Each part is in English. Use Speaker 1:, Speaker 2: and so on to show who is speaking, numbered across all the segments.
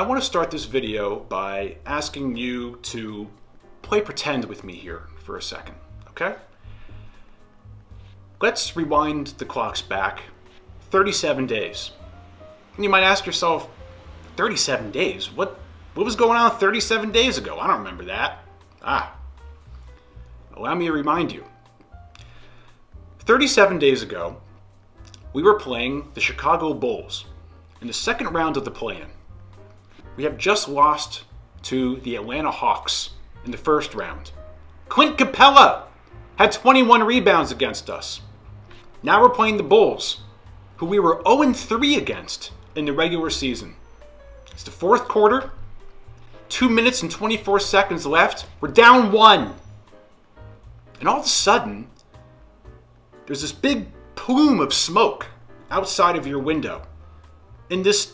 Speaker 1: want to start this video by asking you to play pretend with me here for a second, okay? Let's rewind the clocks back 37 days. And you might ask yourself, 37 days? What was going on 37 days ago? I don't remember that. Allow me to remind you. 37 days ago, we were playing the Chicago Bulls in the second round of the play-in. We have just lost to the Atlanta Hawks in the first round. Clint Capella had 21 rebounds against us. Now we're playing the Bulls, who we were 0-3 against in the regular season. It's the fourth quarter, 2 minutes and 24 seconds left. We're down 1. And all of a sudden, there's this big plume of smoke outside of your window. And this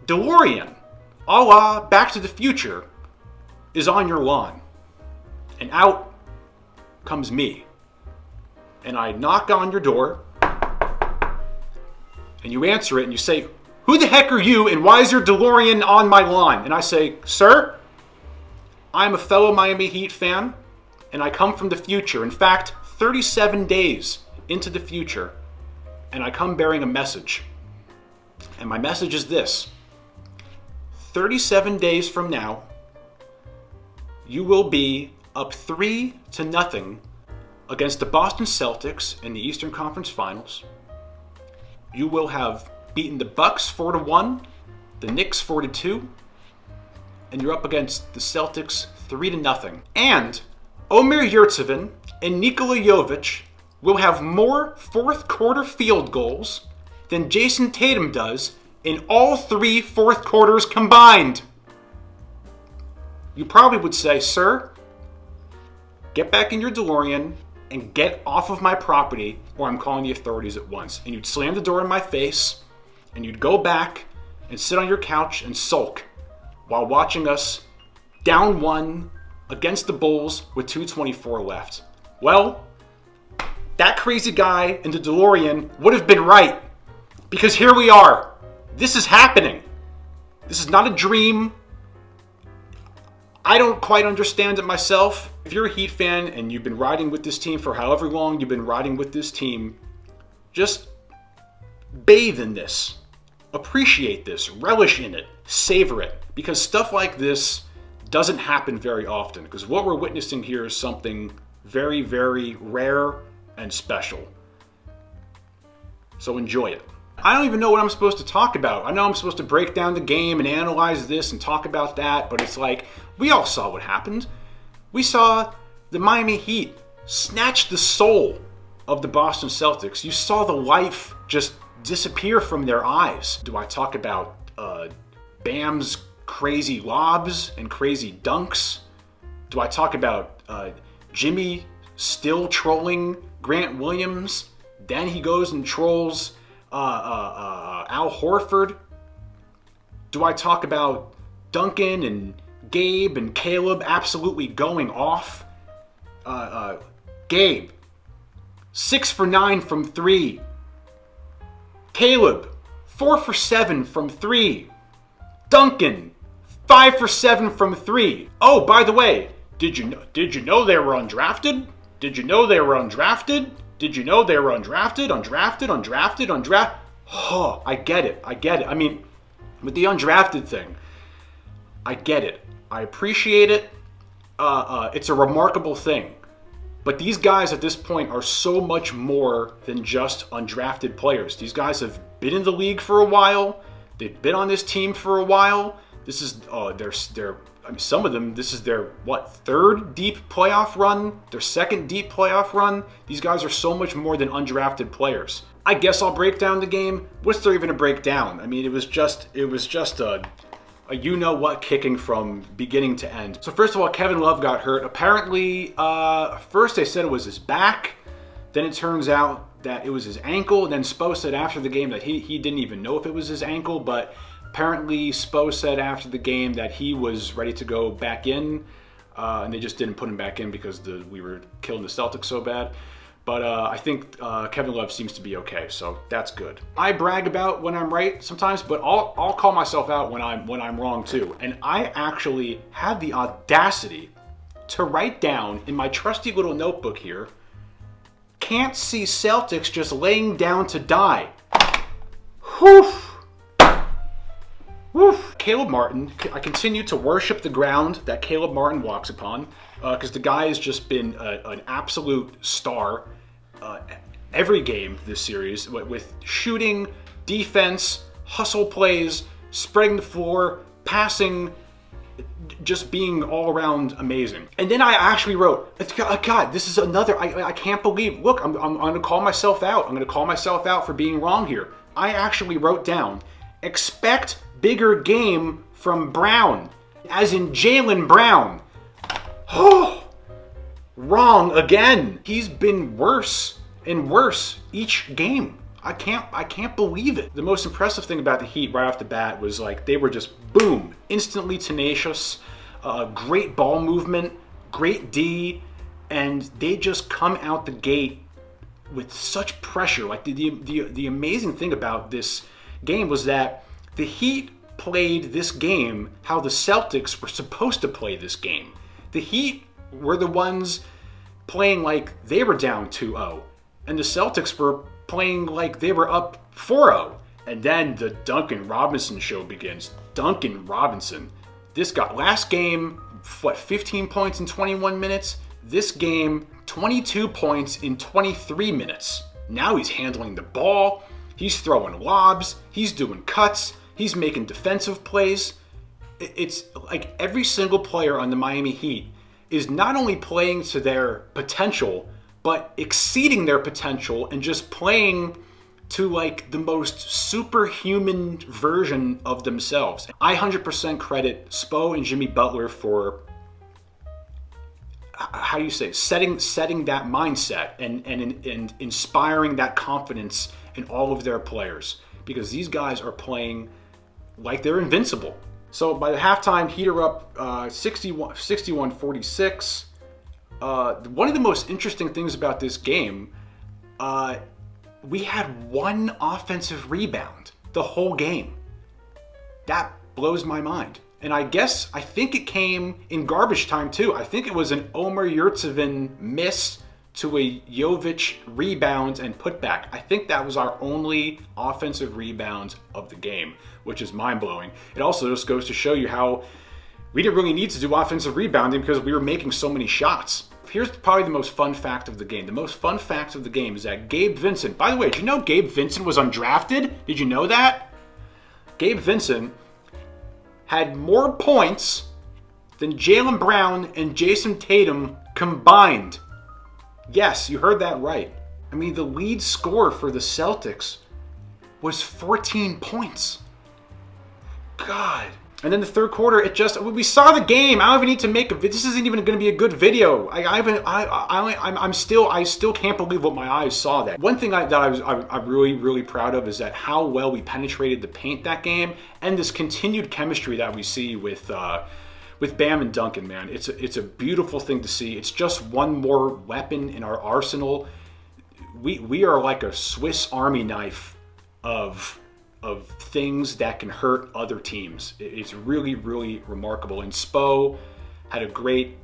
Speaker 1: DeLorean, a la Back to the Future, is on your lawn. And out comes me. And I knock on your door, and you answer it, and you say, "Who the heck are you, and why is your DeLorean on my lawn?" And I say, "Sir, I'm a fellow Miami Heat fan, and I come from the future. In fact, 37 days into the future, and I come bearing a message. And my message is this: 37 days from now, you will be up 3-0 against the Boston Celtics in the Eastern Conference Finals. You will have beaten the Bucks 4-1, the Knicks 4-2, and you're up against the Celtics 3-0. And Omer Yurtseven and Nikola Jovic will have more fourth quarter field goals than Jason Tatum does in all 3 fourth quarters combined." You probably would say, "Sir, get back in your DeLorean and get off of my property, or I'm calling the authorities at once." And you'd slam the door in my face, and you'd go back and sit on your couch and sulk while watching us down 1 against the Bulls with 2:24 left. Well, that crazy guy in the DeLorean would have been right, because here we are. This is happening. This is not a dream. I don't quite understand it myself. If you're a Heat fan and you've been riding with this team for however long you've been riding with this team, just bathe in this. Appreciate this. Relish in it. Savor it. Because stuff like this doesn't happen very often. Because what we're witnessing here is something very, very rare and special. So enjoy it. I don't even know what I'm supposed to talk about. I know I'm supposed to break down the game and analyze this and talk about that, but it's like, we all saw what happened. We saw the Miami Heat snatch the soul of the Boston Celtics. You saw the life just disappear from their eyes. Do I talk about Bam's crazy lobs and crazy dunks? Do I talk about Jimmy still trolling Grant Williams? Then he goes and trolls Al Horford? Do I talk about Duncan and Gabe and Caleb absolutely going off? Gabe, 6 for 9 from 3. Caleb, 4 for 7 from 3. Duncan, 5 for 7 from 3. Oh, by the way, did you know they were undrafted? Did you know they were undrafted? Did you know they were undrafted? Oh, I get it. I mean, with the undrafted thing, I get it. I appreciate it. It's a remarkable thing. But these guys at this point are so much more than just undrafted players. These guys have been in the league for a while. They've been on this team for a while. This is some of them, this is their, third deep playoff run? Their second deep playoff run? These guys are so much more than undrafted players. I guess I'll break down the game. What's there even to break down? I mean, it was just a you-know-what kicking from beginning to end. So first of all, Kevin Love got hurt. Apparently, first they said it was his back. Then it turns out that it was his ankle. And then Spo said after the game that he didn't even know if it was his ankle, but apparently Spo said after the game that he was ready to go back in, and they just didn't put him back in because we were killing the Celtics so bad. But I think Kevin Love seems to be okay, so that's good. I brag about when I'm right sometimes, but I'll call myself out when I'm wrong too. And I actually had the audacity to write down in my trusty little notebook here, can't see Celtics just laying down to die. Whew. Whew. Caleb Martin, I continue to worship the ground that Caleb Martin walks upon, because the guy has just been an absolute star every game this series, with shooting, defense, hustle plays, spreading the floor, passing, just being all around amazing. And then I actually wrote, God, this is another, I can't believe, look, I'm gonna call myself out. I'm gonna call myself out for being wrong here. I actually wrote down, expect bigger game from Brown, as in Jaylen Brown. Oh, wrong again. He's been worse and worse each game. I can't believe it. The most impressive thing about the Heat right off the bat was like they were just boom, instantly tenacious, great ball movement, great D, and they just come out the gate with such pressure. Like the amazing thing about this game was that the Heat played this game how the Celtics were supposed to play this game. The Heat were the ones playing like they were down 2-0, and the Celtics were playing like they were up 4-0. And then the Duncan Robinson show begins. Duncan Robinson. This guy, last game, 15 points in 21 minutes? This game, 22 points in 23 minutes. Now he's handling the ball, he's throwing lobs, he's doing cuts, he's making defensive plays. It's like every single player on the Miami Heat is not only playing to their potential, but exceeding their potential and just playing to like the most superhuman version of themselves. I 100% credit Spo and Jimmy Butler for, how do you say, setting that mindset and inspiring that confidence in all of their players, because these guys are playing like they're invincible. So by the halftime, Heat are up 61-46. One of the most interesting things about this game, we had one offensive rebound the whole game. That blows my mind. And I think it came in garbage time too. I think it was an Omer Yurtseven miss to a Jovic rebound and putback. I think that was our only offensive rebound of the game, which is mind-blowing. It also just goes to show you how we didn't really need to do offensive rebounding because we were making so many shots. Here's probably the most fun fact of the game. The most fun fact of the game is that Gabe Vincent, by the way, did you know Gabe Vincent was undrafted? Did you know that? Gabe Vincent had more points than Jaylen Brown and Jason Tatum combined. Yes, you heard that right. I mean, the lead scorer for the Celtics was 14 points. God. And then the third quarter, we saw the game. I don't even need to make this isn't even going to be a good video. I still can't believe what my eyes saw that. One thing I'm really, really proud of is that how well we penetrated the paint that game, and this continued chemistry that we see with Bam and Duncan, man. It's a beautiful thing to see. It's just one more weapon in our arsenal. We are like a Swiss Army knife of things that can hurt other teams. It's really, really remarkable. And Spo had a great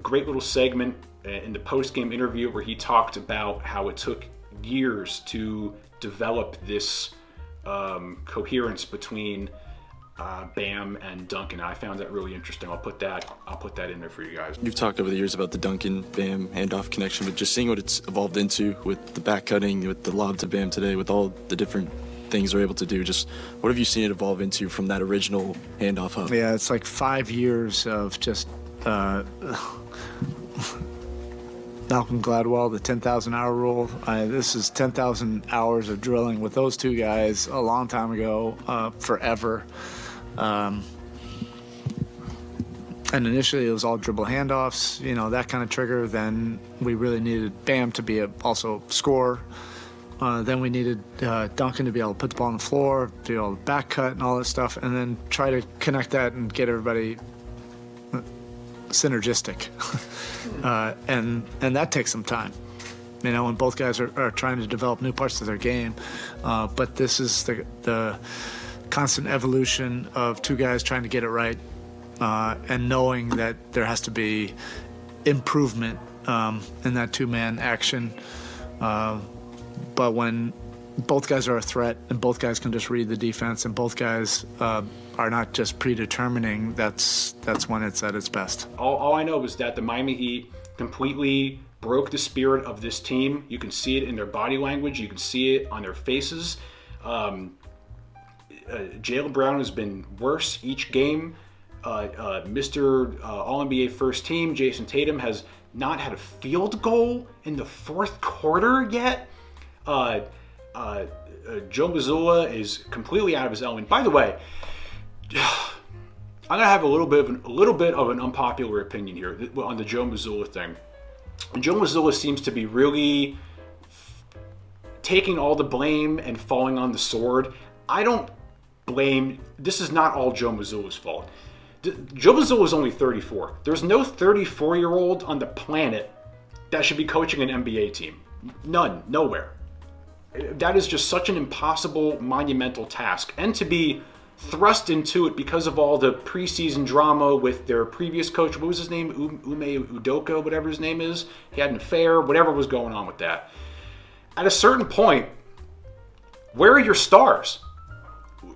Speaker 1: little segment in the post-game interview where he talked about how it took years to develop this coherence between Bam and Duncan. I found that really interesting. I'll put that in there for you guys.
Speaker 2: You've talked over the years about the Duncan Bam handoff connection, but just seeing what it's evolved into with the back cutting, with the lob to Bam today, with all the different things we're able to do, just what have you seen it evolve into from that original handoff hub?
Speaker 3: Yeah, it's like 5 years of just Malcolm Gladwell, the 10,000 hour rule. This is 10,000 hours of drilling with those two guys a long time ago, forever. And initially it was all dribble handoffs, that kind of trigger. Then we really needed Bam to be also score. Then we needed Duncan to be able to put the ball on the floor, to be able to back cut and all that stuff, and then try to connect that and get everybody synergistic. And that takes some time. and both guys are trying to develop new parts of their game. But this is the constant evolution of two guys trying to get it right, and knowing that there has to be improvement in that two-man action. But when both guys are a threat and both guys can just read the defense and both guys are not just predetermining, that's when it's at its best.
Speaker 1: All I know is that the Miami Heat completely broke the spirit of this team. You can see it in their body language. You can see it on their faces. Jaylen Brown has been worse each game. Mr. All-NBA first team, Jason Tatum, has not had a field goal in the fourth quarter yet. Joe Mazzulla is completely out of his element. By the way, I'm gonna have a little bit of an unpopular opinion here on the Joe Mazzulla thing. Joe Mazzulla seems to be really taking all the blame and falling on the sword. I don't blame. This is not all Joe Mazzulla's fault. Joe Mazzulla is only 34. There's no 34-year-old on the planet that should be coaching an NBA team. None, nowhere. That is just such an impossible, monumental task. And to be thrust into it because of all the preseason drama with their previous coach, what was his name? Ume Udoka, whatever his name is. He had an affair, whatever was going on with that. At a certain point, where are your stars?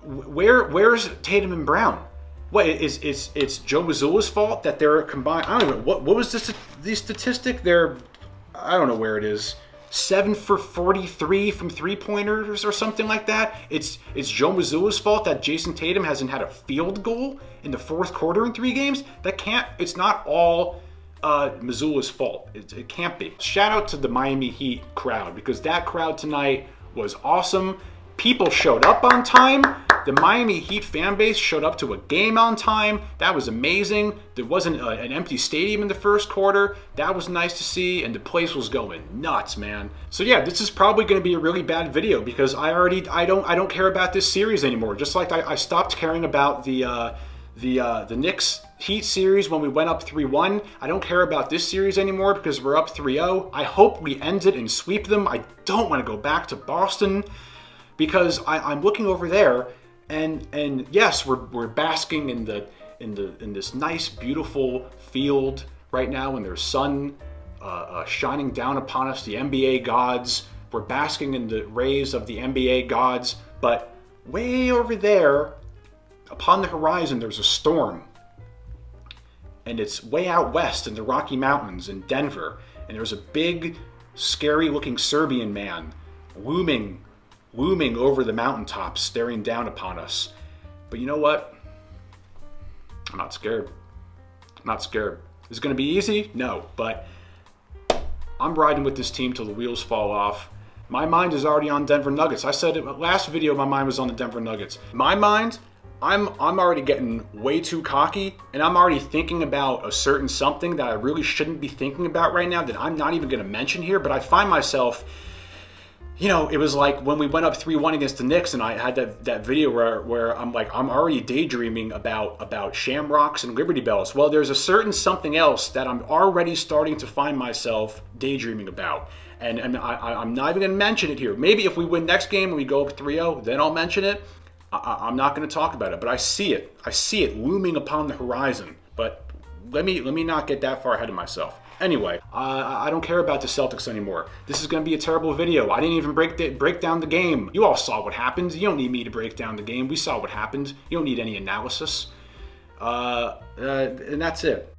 Speaker 1: Where's Tatum and Brown? What, it's Joe Mazzulla's fault that they're combined? I don't know. What was the statistic? I don't know where it is. 7 for 43 from three-pointers or something like that. It's Joe Mazzulla's fault that Jason Tatum hasn't had a field goal in the fourth quarter in 3 games. It's not all Mazzulla's fault. It can't be. Shout out to the Miami Heat crowd, because that crowd tonight was awesome. People showed up on time. The Miami Heat fan base showed up to a game on time. That was amazing. There wasn't an empty stadium in the first quarter. That was nice to see, and the place was going nuts, man. So yeah, this is probably going to be a really bad video because I don't care about this series anymore. Just like I stopped caring about the Knicks Heat series when we went up 3-1. I don't care about this series anymore because we're up 3-0. I hope we end it and sweep them. I don't want to go back to Boston because I'm looking over there. And yes, we're basking in this nice, beautiful field right now, and there's sun shining down upon us, the NBA gods. We're basking in the rays of the NBA gods, but way over there, upon the horizon, there's a storm, and it's way out west in the Rocky Mountains in Denver, and there's a big, scary-looking Serbian man looming over the mountaintops, staring down upon us. But you know what? I'm not scared. Is it going to be easy? No, but I'm riding with this team till the wheels fall off. My mind is already on Denver Nuggets. I said it last video, my mind was on the Denver Nuggets. My mind, I'm already getting way too cocky, and I'm already thinking about a certain something that I really shouldn't be thinking about right now that I'm not even going to mention here, but I find myself... You know, it was like when we went up 3-1 against the Knicks, and I had that video where I'm like, I'm already daydreaming about Shamrocks and Liberty Bells. Well, there's a certain something else that I'm already starting to find myself daydreaming about. And I'm not even going to mention it here. Maybe if we win next game and we go up 3-0, then I'll mention it. I'm not going to talk about it, but I see it. I see it looming upon the horizon. But let me not get that far ahead of myself. Anyway, I don't care about the Celtics anymore. This is going to be a terrible video. I didn't even break down the game. You all saw what happened. You don't need me to break down the game. We saw what happened. You don't need any analysis. And that's it.